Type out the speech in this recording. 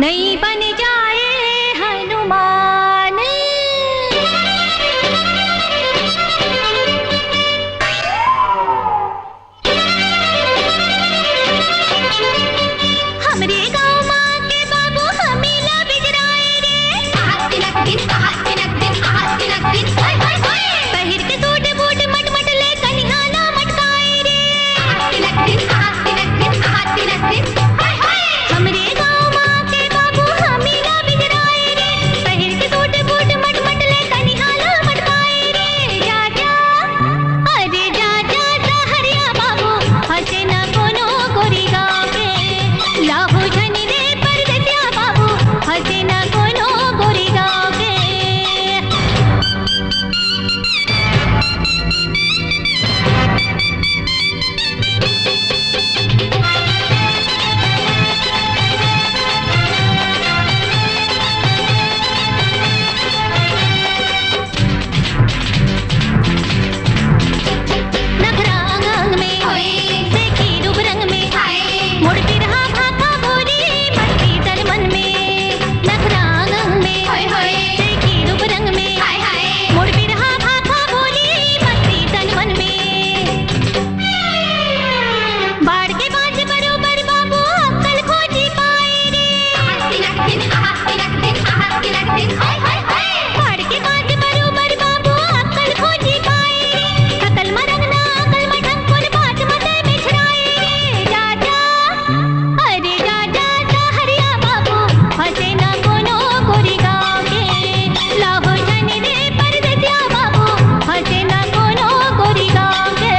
नहीं बन जाए हनुमान। हमरे गाँव माँ के बाबू हमें ला बिजराए रे। तिलक दिन तिलक दिन तिलक दिन पहिर के सूट बूट मट ले कनिहाना मटकाए रे। तिलक दिन तिलक दिन हमरे गाँव माँ के बाबू हमें ला बिजराए रे। पहिर के सूट बूट मट ले कनिहाना मटकाए रे। जा जा अरे जा जा सहरिया बाबू हंसे ना कोनो गोरी गाँव के। लाहू झनी दे परदेसिया बाबू हंसे ना कोनो गोरी गाँव के। नखरांग में देखी रूप रंग में मुड़ती रहा भाखा भोरी मस्ती तन मन में। नखरांग में देखी रूप रंग में मुड़ती रहा भाखा भोरी मस्ती तन मन में। बाढ़ के बाँझ बरोबर बाबू अक्कल खोजी पाए रे। बाढ़ के बाँझ बरोबर बाबू अक्कल खोजी पाए रे। अकल मरंगना अकल मठंग कुल बात मते बिछराए रे। जा जा अरे जा जा सहरिया बाबू हंसे ना कोनो गोरी गाँव के। लाहौ झनी दे परदेसिया बाबू हंसे ना कोनो गोरी गाँव के।